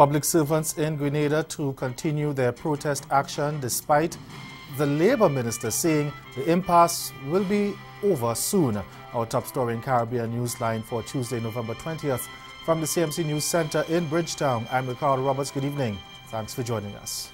Public servants in Grenada to continue their protest action despite the Labour Minister saying the impasse will be over soon. Our top story in Caribbean Newsline for Tuesday, November 20th from the CMC News Center in Bridgetown. I'm Ricardo Roberts. Good evening. Thanks for joining us.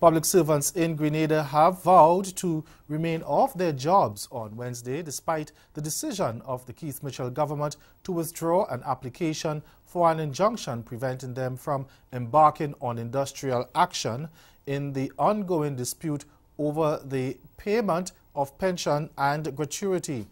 Public servants in Grenada have vowed to remain off their jobs on Wednesday despite the decision of the Keith Mitchell government to withdraw an application for an injunction preventing them from embarking on industrial action in the ongoing dispute over the payment of pension and gratuity.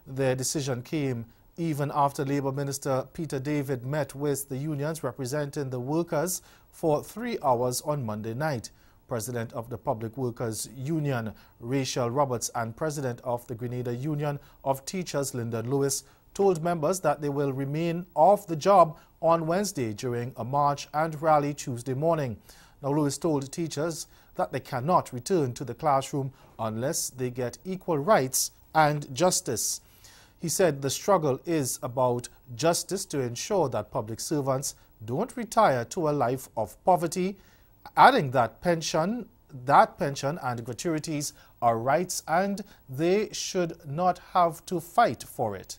Their decision came even after Labour Minister Peter David met with the unions representing the workers for 3 hours on Monday night. President of the Public Workers Union, Rachel Roberts, and President of the Grenada Union of Teachers, Lyndon Lewis, told members that they will remain off the job on Wednesday during a march and rally Tuesday morning. Now, Lewis told teachers that they cannot return to the classroom unless they get equal rights and justice. He said the struggle is about justice to ensure that public servants don't retire to a life of poverty, adding that pension and gratuities are rights and they should not have to fight for it.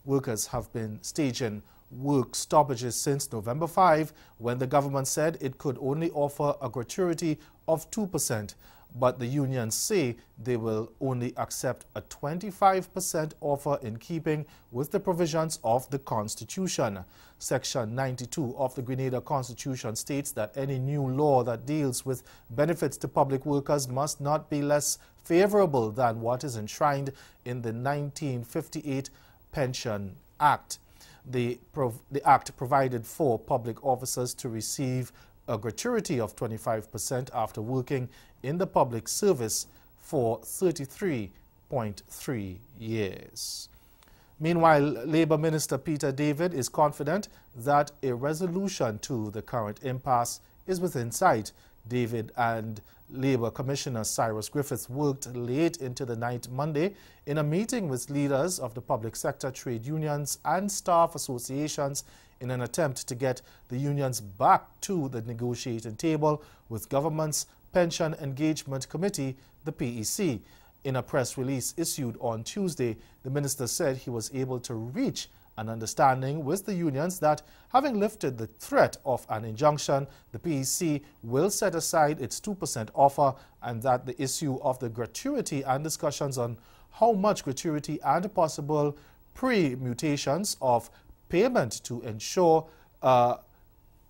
Workers have been staging work stoppages since November 5 when the government said it could only offer a gratuity of 2%, but the unions say they will only accept a 25% offer in keeping with the provisions of the Constitution. Section 92 of the Grenada Constitution states that any new law that deals with benefits to public workers must not be less favorable than what is enshrined in the 1958 Pension Act. The Act provided for public officers to receive a gratuity of 25% after working in the public service for 33.3 years. Meanwhile, Labour Minister Peter David is confident that a resolution to the current impasse is within sight. David and Labour Commissioner Cyrus Griffiths worked late into the night Monday in a meeting with leaders of the public sector, trade unions and staff associations in an attempt to get the unions back to the negotiating table with government's Pension Engagement Committee, the PEC. In a press release issued on Tuesday, the minister said he was able to reach an understanding with the unions that, having lifted the threat of an injunction, the PEC will set aside its 2% offer and that the issue of the gratuity and discussions on how much gratuity and possible pre-mutations of payment to ensure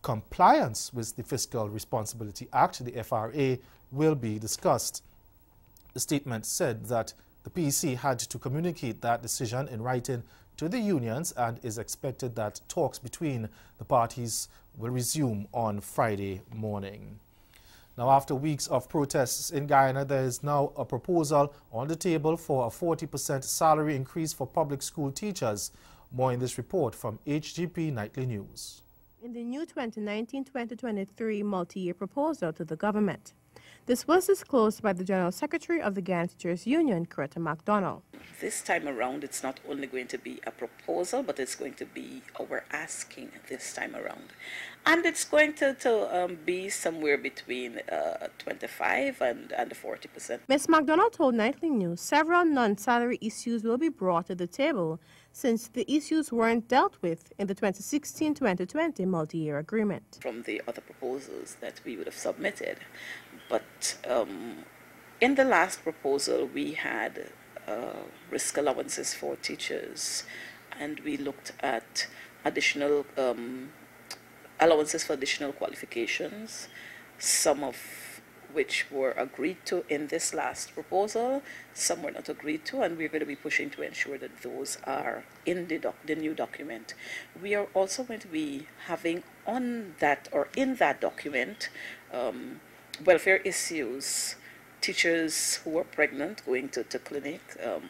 compliance with the Fiscal Responsibility Act, the FRA, will be discussed. The statement said that the PEC had to communicate that decision in writing to the unions and is expected that talks between the parties will resume on Friday morning. Now, after weeks of protests in Guyana, there is now a proposal on the table for a 40% salary increase for public school teachers. More in this report from HGP Nightly News. In the new 2019-2023 multi-year proposal to the government. This was disclosed by the General Secretary of the Guyana Teachers Union, Coretta MacDonald. This time around, it's not only going to be a proposal, but it's going to be our asking this time around. And it's going to be somewhere between 25 and 40%. Ms. MacDonald told Nightly News several non-salary issues will be brought to the table since the issues weren't dealt with in the 2016-2020 multi-year agreement. From the other proposals that we would have submitted. But in the last proposal, we had risk allowances for teachers, and we looked at additional allowances for additional qualifications, some of which were agreed to in this last proposal, some were not agreed to, and we're going to be pushing to ensure that those are in the new document. We are also going to be having on that, or in that document, welfare issues, teachers who are pregnant going to clinic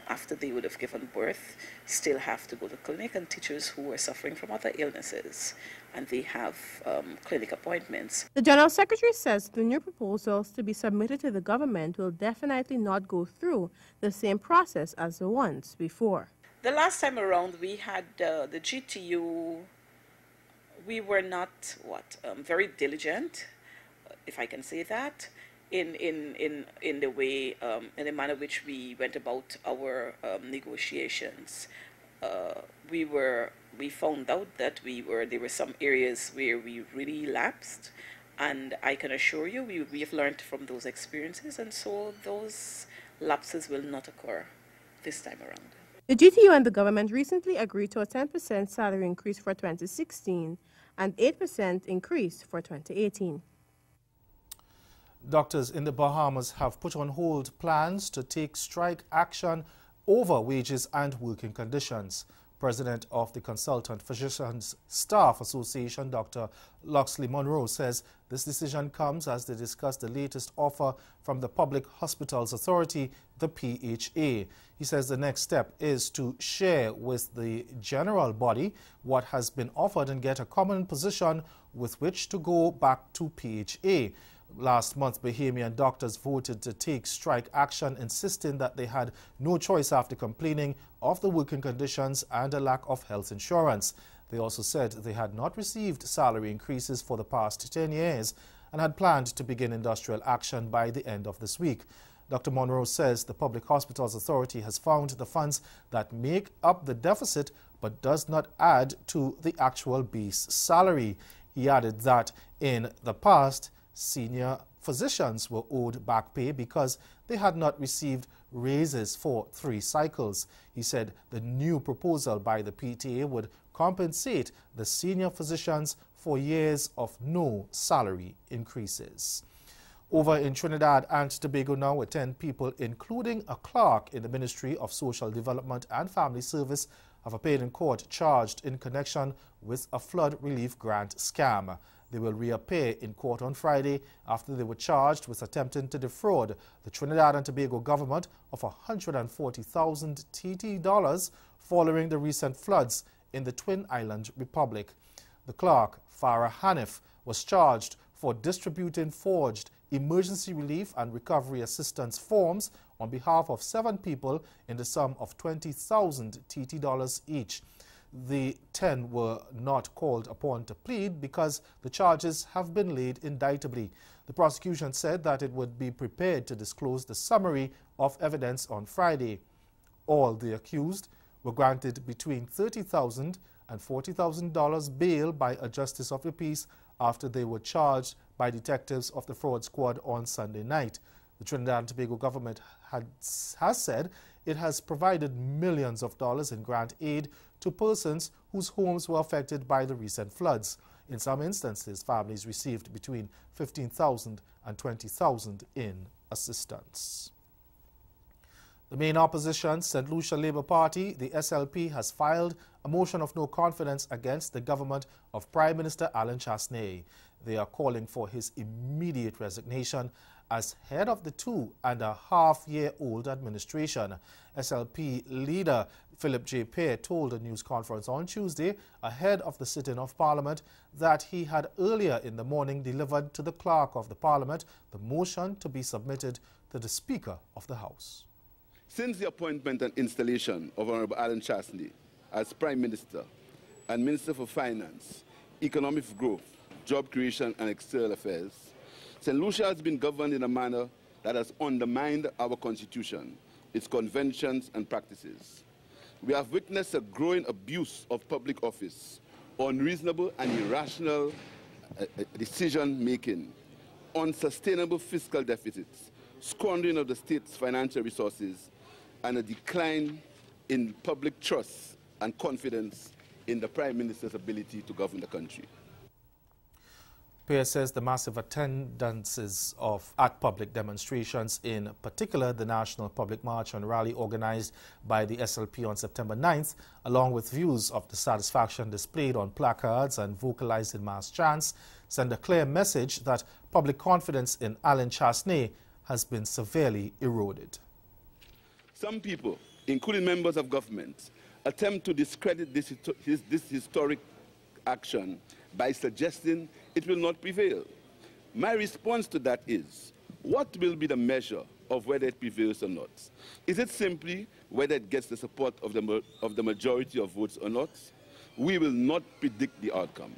after they would have given birth still have to go to clinic, and teachers who are suffering from other illnesses and they have clinic appointments. The General Secretary says the new proposals to be submitted to the government will definitely not go through the same process as the ones before. The last time around we had the GTU we were not very diligent, if I can say that, in the way in the manner which we went about our negotiations. We found out that there were some areas where we really lapsed, and I can assure you we have learned from those experiences, and so those lapses will not occur this time around. The GTU and the government recently agreed to a 10% salary increase for 2016 and 8% increase for 2018. Doctors in the Bahamas have put on hold plans to take strike action over wages and working conditions. President of the Consultant Physicians Staff Association, Dr. Loxley Monroe, says this decision comes as they discuss the latest offer from the Public Hospitals Authority, the PHA. He says the next step is to share with the general body what has been offered and get a common position with which to go back to PHA. Last month, Bahamian doctors voted to take strike action, insisting that they had no choice after complaining of the working conditions and a lack of health insurance. They also said they had not received salary increases for the past 10 years and had planned to begin industrial action by the end of this week. Dr. Monroe says the Public Hospitals Authority has found the funds that make up the deficit but does not add to the actual base salary. He added that in the past, senior physicians were owed back pay because they had not received raises for 3 cycles. He said the new proposal by the PTA would compensate the senior physicians for years of no salary increases. Over in Trinidad and Tobago now, 10 people, including a clerk in the Ministry of Social Development and Family Service, have appeared in court charged in connection with a flood relief grant scam. They will reappear in court on Friday after they were charged with attempting to defraud the Trinidad and Tobago government of 140,000 TT dollars following the recent floods in the Twin Island Republic. The clerk, Farah Hanif, was charged for distributing forged emergency relief and recovery assistance forms on behalf of 7 people in the sum of 20,000 TT dollars each. The 10 were not called upon to plead because the charges have been laid indictably. The prosecution said that it would be prepared to disclose the summary of evidence on Friday. All the accused were granted between $30,000 and $40,000 bail by a justice of the peace after they were charged by detectives of the fraud squad on Sunday night. The Trinidad and Tobago government has said it has provided millions of dollars in grant aid to persons whose homes were affected by the recent floods. In some instances, families received between $15,000 and $20,000 in assistance. The main opposition, St. Lucia Labour Party, the SLP, has filed a motion of no confidence against the government of Prime Minister Alan Chasney. They are calling for his immediate resignation as head of the 2.5-year-old administration. SLP leader Philip J. Pear told a news conference on Tuesday ahead of the sitting of Parliament that he had earlier in the morning delivered to the Clerk of the Parliament the motion to be submitted to the Speaker of the House. Since the appointment and installation of Honorable Alan Chasney as Prime Minister and Minister for Finance, Economic Growth, Job Creation and External Affairs, St. Lucia has been governed in a manner that has undermined our Constitution, its conventions and practices. We have witnessed a growing abuse of public office, unreasonable and irrational decision-making, unsustainable fiscal deficits, squandering of the state's financial resources, and a decline in public trust and confidence in the Prime Minister's ability to govern the country. Pear says the massive attendances at public demonstrations, in particular the National Public March and Rally organized by the SLP on September 9th, along with views of the satisfaction displayed on placards and vocalized in mass chants, send a clear message that public confidence in Alan Chasney has been severely eroded. Some people, including members of government, attempt to discredit this historic action by suggesting it will not prevail. My response to that is, what will be the measure of whether it prevails or not? Is it simply whether it gets the support of the majority of votes or not? We will not predict the outcome.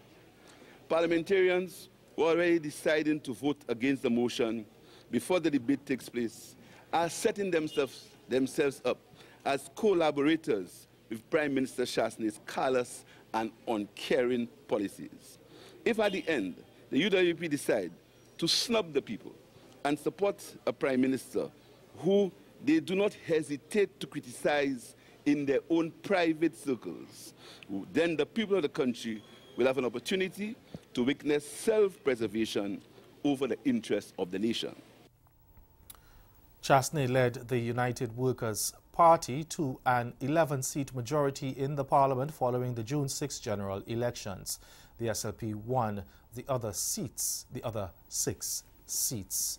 Parliamentarians who are already deciding to vote against the motion before the debate takes place are setting themselves up as collaborators with Prime Minister Chasney's callous and uncaring policies. If at the end the UWP decide to snub the people and support a Prime Minister who they do not hesitate to criticize in their own private circles, then the people of the country will have an opportunity to witness self-preservation over the interests of the nation. Chasney led the United Workers' Party to an 11-seat majority in the parliament following the June 6 general elections. The SLP won the other 6 seats.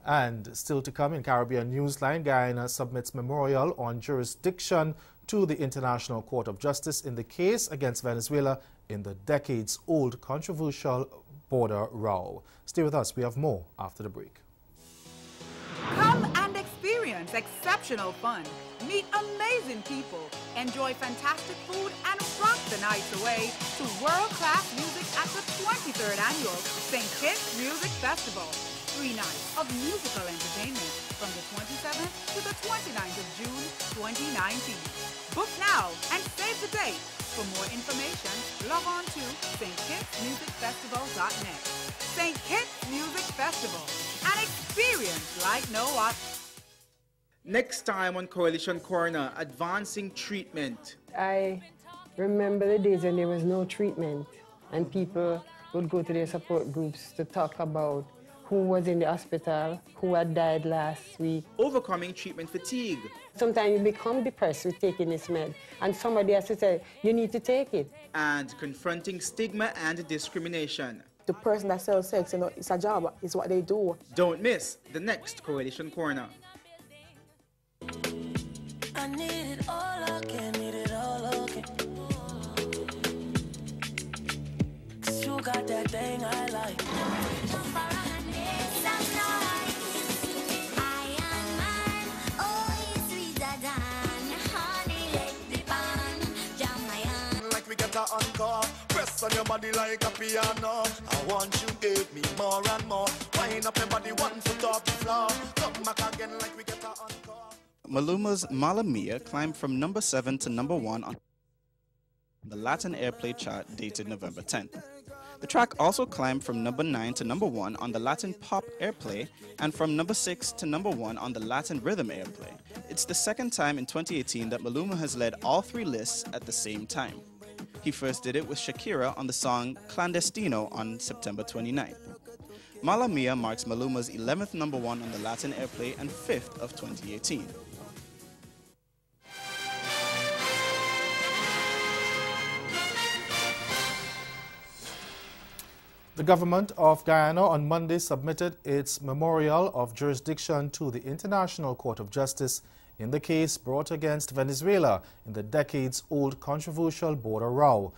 And still to come in Caribbean Newsline, Guyana submits memorial on jurisdiction to the International Court of Justice in the case against Venezuela in the decades-old controversial border row. Stay with us. We have more after the break. Come and experience exceptional fun. Meet amazing people. Enjoy fantastic food and rock the nights away to world-class music at the 23rd Annual St. Kitts Music Festival. 3 nights of musical entertainment from the 27th to the 29th of June 2019. Book now and save the date. For more information, log on to stkittsmusicfestival.net. St. Kitts Music Festival, an experience like no other. Next time on Coalition Corner, advancing treatment. I remember the days when there was no treatment and people would go to their support groups to talk about who was in the hospital, who had died last week. Overcoming treatment fatigue. Sometimes you become depressed with taking this med, and somebody has to say, you need to take it. And confronting stigma and discrimination. The person that sells sex, it's a job, it's what they do. Don't miss the next Coalition Corner. I need it all again, need it all again. 'Cause you got that thing I like. Encore. Press on your body like a piano. I want you to give me more and more. Wind up your body once to top the floor. Come back again like we get an encore. Maluma's Mala Mia climbed from number 7 to number 1 on the Latin Airplay chart dated November 10th. The track also climbed from number 9 to number 1 on the Latin Pop Airplay and from number 6 to number 1 on the Latin Rhythm Airplay. It's the second time in 2018 that Maluma has led all 3 lists at the same time. He first did it with Shakira on the song Clandestino on September 29th. Mala Mia marks Maluma's 11th number 1 on the Latin Airplay and 5th of 2018. The government of Guyana on Monday submitted its memorial of jurisdiction to the International Court of Justice in the case brought against Venezuela in the decades-old controversial border row.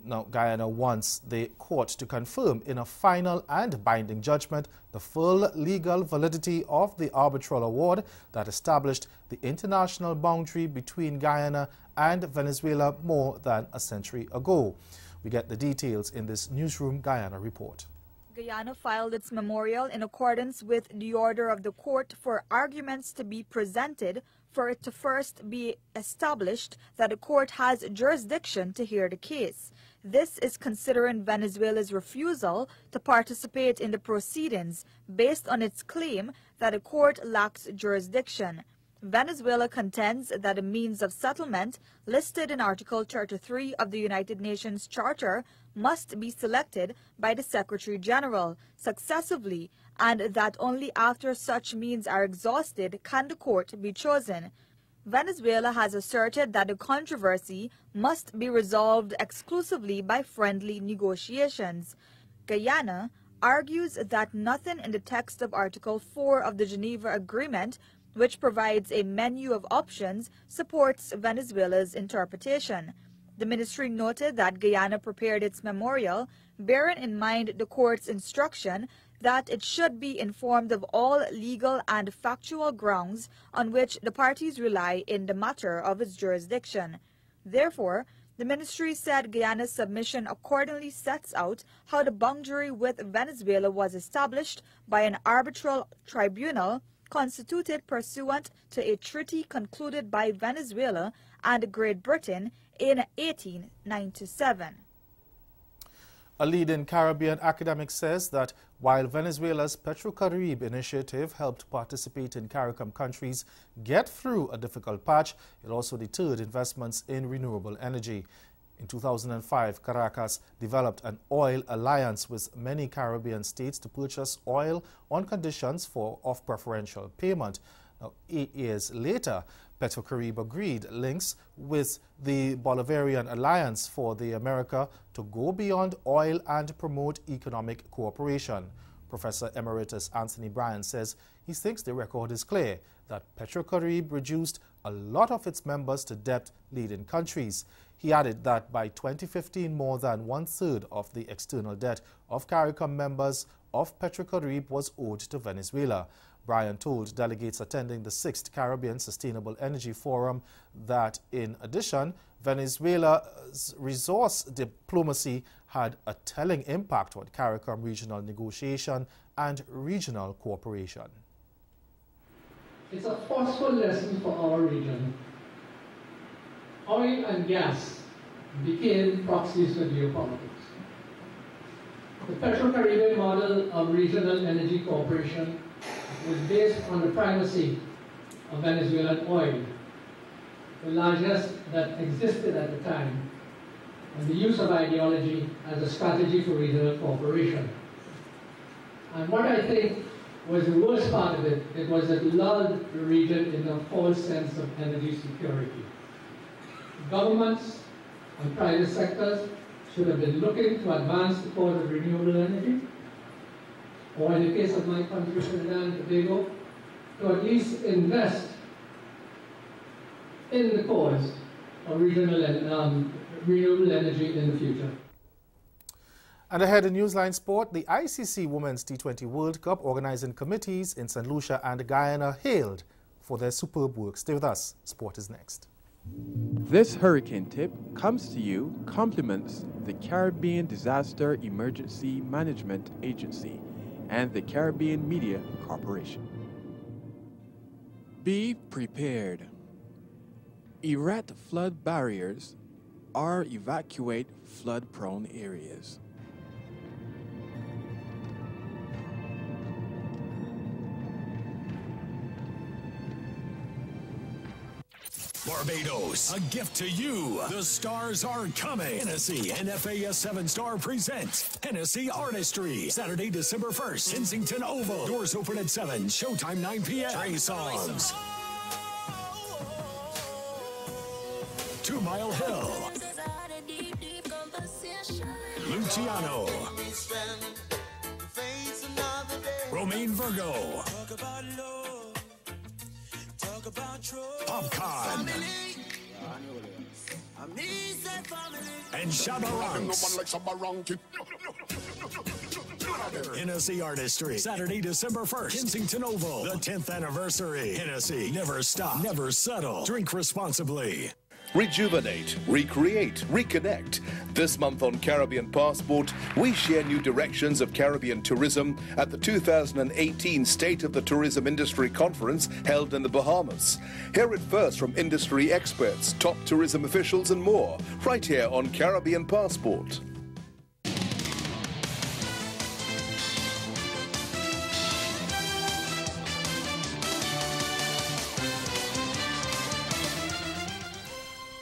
Now, Guyana wants the court to confirm in a final and binding judgment the full legal validity of the arbitral award that established the international boundary between Guyana and Venezuela more than a century ago. We get the details in this Newsroom Guyana report. Guyana filed its memorial in accordance with the order of the court for arguments to be presented for it to first be established that the court has jurisdiction to hear the case. This is considering Venezuela's refusal to participate in the proceedings based on its claim that the court lacks jurisdiction. Venezuela contends that a means of settlement listed in Article 33 of the United Nations Charter must be selected by the Secretary General successively, and that only after such means are exhausted can the court be chosen. Venezuela has asserted that the controversy must be resolved exclusively by friendly negotiations. Guyana argues that nothing in the text of Article 4 of the Geneva Agreement, which provides a menu of options, supports Venezuela's interpretation. The ministry noted that Guyana prepared its memorial, bearing in mind the court's instruction that it should be informed of all legal and factual grounds on which the parties rely in the matter of its jurisdiction. Therefore, The ministry said Guyana's submission accordingly sets out how the boundary with Venezuela was established by an arbitral tribunal constituted pursuant to a treaty concluded by Venezuela and Great Britain in 1897. A leading Caribbean academic says that while Venezuela's PetroCaribe initiative helped participate in CARICOM countries get through a difficult patch, it also deterred investments in renewable energy. In 2005, Caracas developed an oil alliance with many Caribbean states to purchase oil on conditions of preferential payment. Now, 8 years later, PetroCaribe agreed links with the Bolivarian Alliance for the America to go beyond oil and promote economic cooperation. Professor Emeritus Anthony Bryan says he thinks the record is clear that PetroCaribe reduced a lot of its members to debt-laden countries. He added that by 2015, more than 1/3 of the external debt of CARICOM members of PetroCaribe was owed to Venezuela. Bryan told delegates attending the 6th Caribbean Sustainable Energy Forum that, in addition, Venezuela's resource diplomacy had a telling impact on CARICOM regional negotiation and regional cooperation. It's a forceful lesson for our region. Oil and gas became proxies for geopolitics. The Petro-Caribbean model of regional energy cooperation was based on the primacy of Venezuelan oil, the largest that existed at the time, and the use of ideology as a strategy for regional cooperation. And what I think was the worst part of it, it was that it lulled the region in a false sense of energy security. Governments and private sectors should have been looking to advance the cause of renewable energy, or in the case of my country, Trinidad and Tobago, to at least invest in the cause of renewable energy in the future. And ahead in Newsline Sport, the ICC Women's T20 World Cup organizing committees in St. Lucia and Guyana hailed for their superb work. Stay with us. Sport is next. This hurricane tip comes to you compliments the Caribbean Disaster Emergency Management Agency and the Caribbean Media Corporation. Be prepared. Erect flood barriers or evacuate flood-prone areas. Barbados, a gift to you. The stars are coming. Hennessy and FAS 7-Star presents Hennessy Artistry. Saturday, December 1st, Kensington Oval. Doors open at 7, showtime 9 p.m. Trey Songs. 2 Mile Hill. Luciano. Romaine Virgo. Popcorn. And Shabba Hennessy Artistry. Saturday, December 1st. Kensington Oval. The 10th anniversary. Hennessy. Never stop. Never settle. Drink responsibly. Rejuvenate, recreate, reconnect. This month on Caribbean Passport, we share new directions of Caribbean tourism at the 2018 State of the Tourism Industry Conference held in the Bahamas. Hear it first from industry experts, top tourism officials and more, right here on Caribbean Passport.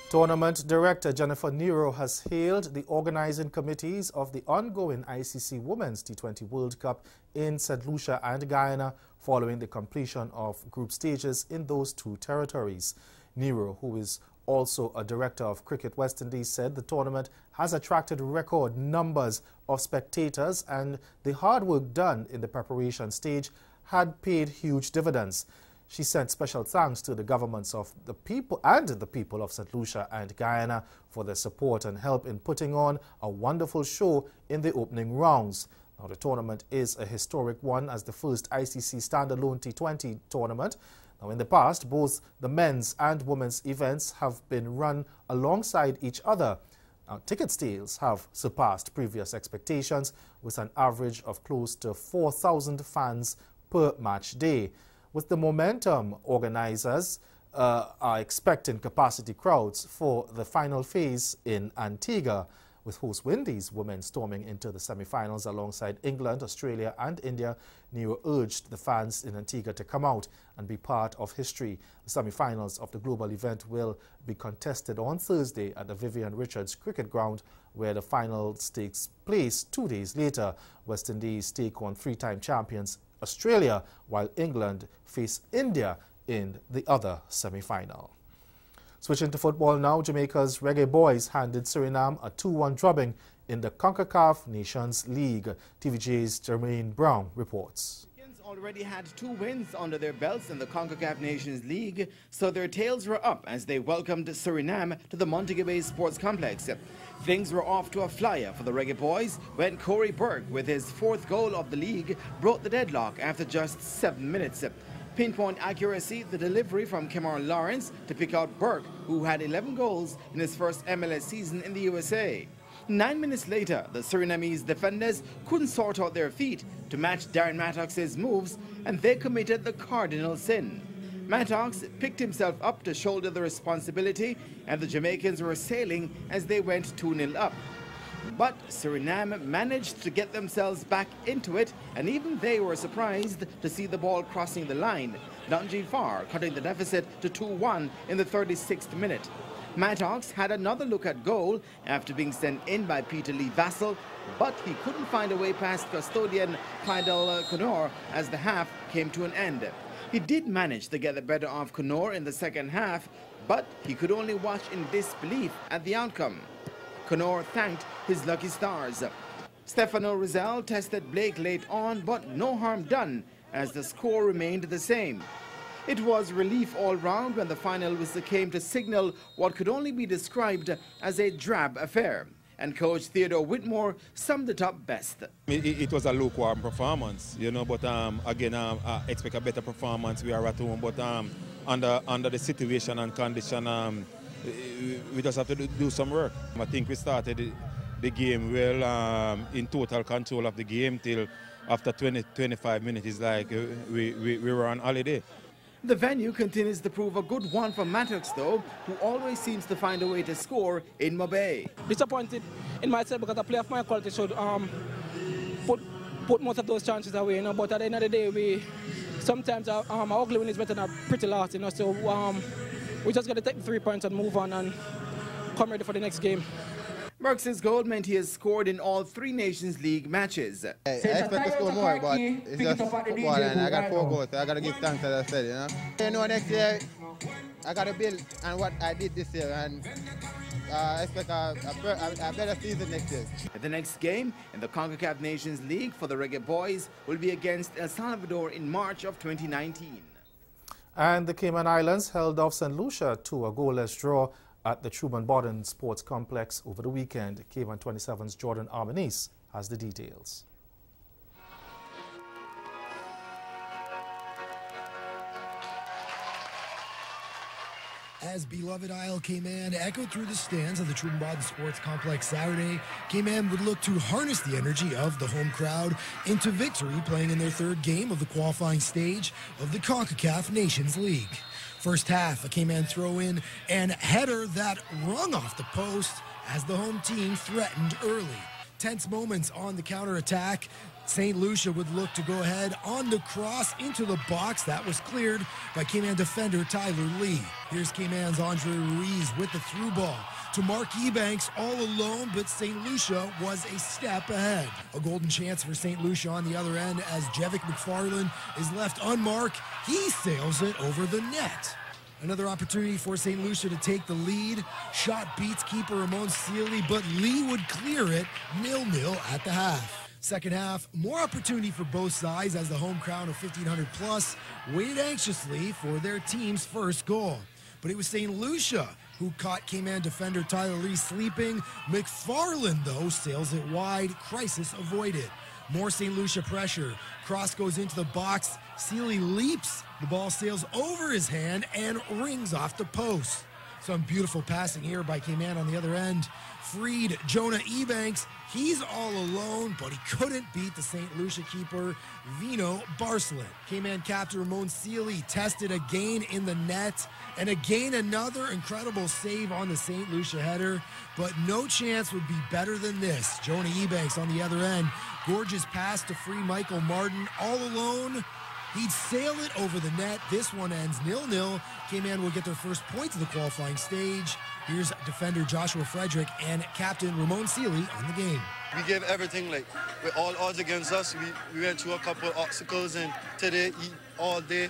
Tournament Director Jennifer Nero has hailed the organizing committees of the ongoing ICC Women's T20 World Cup in St. Lucia and Guyana following the completion of group stages in those two territories. Nero, who is also a director of Cricket West Indies, said the tournament has attracted record numbers of spectators and the hard work done in the preparation stage had paid huge dividends. She sent special thanks to the governments of the people and the people of St. Lucia and Guyana for their support and help in putting on a wonderful show in the opening rounds. Now, the tournament is a historic one as the first ICC standalone T20 tournament. Now, in the past, both the men's and women's events have been run alongside each other. Ticket sales have surpassed previous expectations with an average of close to 4,000 fans per match day. With the momentum, organizers are expecting capacity crowds for the final phase in Antigua, with host Windies women storming into the semi-finals alongside England, Australia and India. Neo urged the fans in Antigua to come out and be part of history. The semi-finals of the global event will be contested on Thursday at the Vivian Richards Cricket Ground, where the finals takes place 2 days later. West Indies take on three-time champions Australia, while England face India in the other semi-final. Switching to football now, Jamaica's Reggae Boys handed Suriname a 2-1 drubbing in the CONCACAF Nations League. TVJ's Jermaine Brown reports. Already had 2 wins under their belts in the CONCACAF Nations League, so their tails were up as they welcomed Suriname to the Montego Bay Sports Complex. Things were off to a flyer for the Reggae Boys when Corey Burke, with his 4th goal of the league, broke the deadlock after just 7 minutes. Pinpoint accuracy, the delivery from Cameron Lawrence to pick out Burke, who had 11 goals in his first MLS season in the USA. 9 minutes later, the Surinamese defenders couldn't sort out their feet to match Darren Mattox's moves, and they committed the cardinal sin. Mattox picked himself up to shoulder the responsibility, and the Jamaicans were sailing as they went 2-0 up. But Suriname managed to get themselves back into it, and even they were surprised to see the ball crossing the line, Dungy Farr cutting the deficit to 2-1 in the 36th minute. Mattox had another look at goal after being sent in by Peter Lee Vassell, but he couldn't find a way past custodian Clydell Connor as the half came to an end. He did manage to get the better of Connor in the second half, but he could only watch in disbelief at the outcome. Connor thanked his lucky stars. Stefano Rizal tested Blake late on, but no harm done as the score remained the same. It was relief all round when the final whistle came to signal what could only be described as a drab affair. And coach Theodore Whitmore summed it up best. It was a lukewarm performance, you know, but again, I expect a better performance. We are at home, but under the situation and condition, we just have to do some work. I think we started the game well, in total control of the game till after 20-25 minutes. It's like we were on holiday. The venue continues to prove a good one for Mattox, though, who always seems to find a way to score in Mobay. Disappointed in myself because a player of my quality should put most of those chances away, you know. But at the end of the day, sometimes our ugly win is better than a pretty loss, you know. So we just got to take the 3 points and move on and come ready for the next game. Burks' goal meant he has scored in all 3 Nations League matches. I expect to score more, but it's just football, and I got 4 goals, so I got to give thanks, as I said, you know. You know, next year, I got to build on what I did this year, and I expect a better season next year. The next game in the CONCACAF Nations League for the Reggae Boys will be against El Salvador in March of 2019. And the Cayman Islands held off St. Lucia to a goalless draw at the Truman Bodden Sports Complex over the weekend. Cayman 27's Jordan Armanese has the details. As beloved Isle Cayman echoed through the stands of the Truman Bodden Sports Complex Saturday, Cayman would look to harness the energy of the home crowd into victory, playing in their 3rd game of the qualifying stage of the CONCACAF Nations League. First half, a Cayman throw-in and header that rung off the post as the home team threatened early. Tense moments on the counterattack. St. Lucia would look to go ahead on the cross into the box. That was cleared by Cayman defender Tyler Lee. Here's Cayman's Andre Ruiz with the through ball to Mark Ebanks all alone, but St. Lucia was a step ahead. A golden chance for St. Lucia on the other end as Jevick McFarland is left unmarked. He sails it over the net. Another opportunity for St. Lucia to take the lead. Shot beats keeper Ramon Sealy, but Lee would clear it 0-0 at the half. Second half, more opportunity for both sides as the home crowd of 1,500 plus waited anxiously for their team's first goal. But it was St. Lucia who caught Cayman defender Tyler Lee sleeping. McFarland, though, sails it wide. Crisis avoided. More St. Lucia pressure. Cross goes into the box. Sealy leaps. The ball sails over his hand and rings off the post. Some beautiful passing here by K-Man on the other end. Freed Jonah Ebanks. He's all alone, but he couldn't beat the St. Lucia keeper, Vino Barcelin. K-Man captain Ramon Sealy tested again in the net, and again another incredible save on the St. Lucia header, but no chance would be better than this. Jonah Ebanks on the other end. Gorgeous pass to free Michael Martin, all alone. He'd sail it over the net. This one ends 0-0. K-Man will get their first points of the qualifying stage. Here's defender Joshua Frederick and captain Ramon Sealy on the game. We gave everything, like, with all odds against us. We went through a couple of obstacles, and today, all day,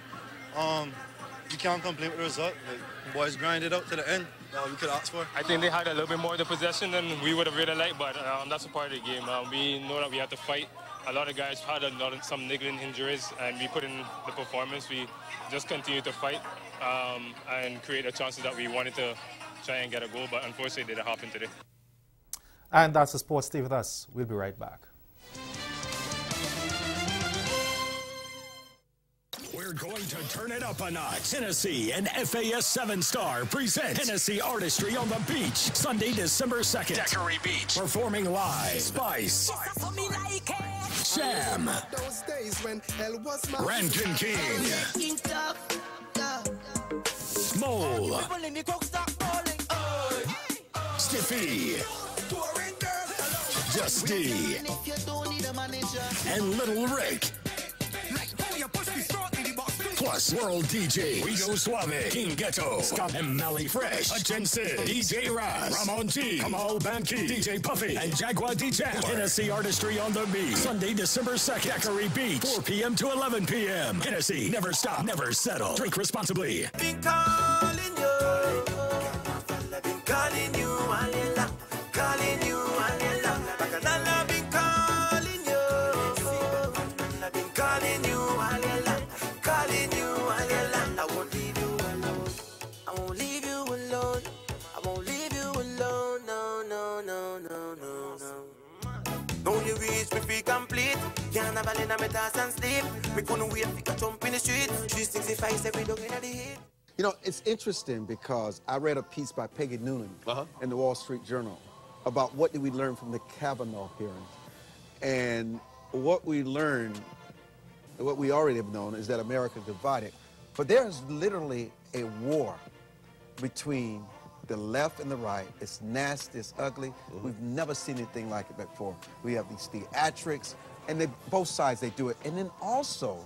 you can't complain with the result. Like, the boys grinded out to the end. We could ask for. I think they had a little bit more of the possession than we would have really liked, but that's a part of the game. We know that we have to fight. A lot of guys had some niggling injuries, and we put in the performance. We just continue to fight and create the chances that we wanted to try and get a goal, but unfortunately it didn't happen today. And that's the sports. Stay with us. We'll be right back. We're going to turn it up a notch. Hennessy and FAS 7-Star present Hennessy Artistry on the Beach, Sunday, December 2nd. Daiquiri Beach. Performing live, Spice, Sham, Rankin King, Mole, Stiffy, Justy, and Little Rick. Plus, World DJ, Rigo Suave, King Ghetto, Scott and Mally Fresh, Hutchin Sid, DJ Raz, Ramon G, Kamal Banki, DJ Puffy, and Jaguar DJ. Hennessy Artistry on the Beach, Sunday, December 2nd, Daiquiri Beach, 4 p.m. to 11 p.m. Hennessy, never stop, never settle. Drink responsibly. Been calling you, been calling you, Alila, calling you, Alila. Bacalala, been calling you, been calling you, Alila. Calling you, I won't leave you alone. I won't leave you alone. I won't leave you alone. No, no, no, no, no, no. Don't you reach me free complete? Can't have a lane of metas and sleep. We couldn't wait to jump in the street. 365 say we don't get the heat. You know, it's interesting because I read a piece by Peggy Noonan in the Wall Street Journal about what did we learn from the Kavanaugh hearings. And what we learned, what we already have known, is that America is divided. But there's literally a war between the left and the right. It's nasty, it's ugly. We've never seen anything like it before. We have these theatrics, and both sides, they do it. And then also,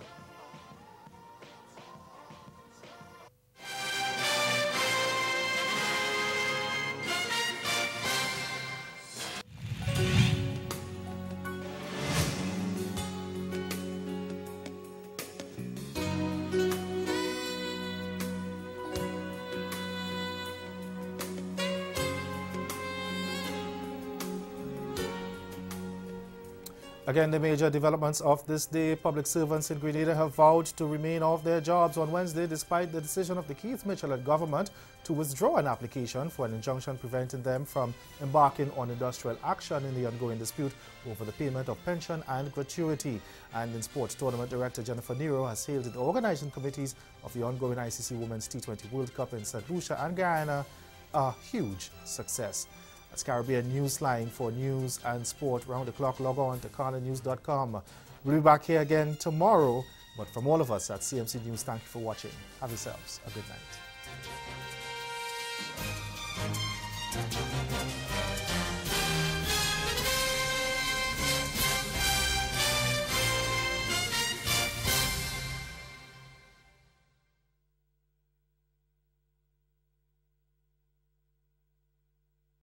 again, the major developments of this day. Public servants in Grenada have vowed to remain off their jobs on Wednesday despite the decision of the Keith Mitchell government to withdraw an application for an injunction preventing them from embarking on industrial action in the ongoing dispute over the payment of pension and gratuity. And in sports, tournament director Jennifer Nero has hailed the organizing committees of the ongoing ICC Women's T20 World Cup in St. Lucia and Guyana a huge success. That's Caribbean Newsline. For news and sport round the clock. Log on to CarlinNews.com. We'll be back here again tomorrow. But from all of us at CMC News, thank you for watching. Have yourselves a good night.